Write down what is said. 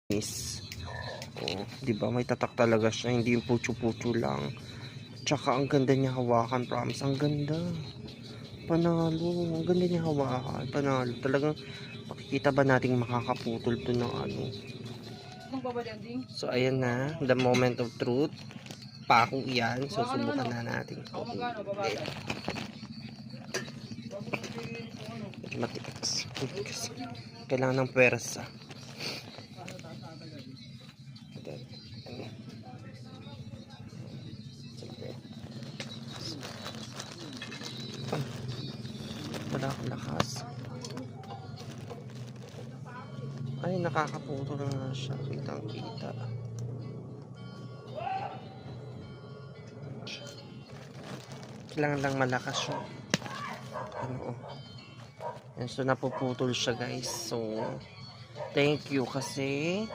is. Oh, 'di ba? May tatak talaga siya, hindi yung putyo-putyo lang. Tsaka ang ganda niya hawakan, promise. Ang ganda. Panalo. Ang ganda niya hawakan. Panalo. Talagang makikita ba nating makakaputol to ng ano. So, ayan na. The moment of truth. Pako yan. Susubukan na natin. Matikas. Kailangan ng pwersa. Wala akong lakas. Ay, nakakaputo na nga siya. Kitang kita. Kailangan lang malakas siya. Ano, yan, so napuputol siya guys. So, thank you kasi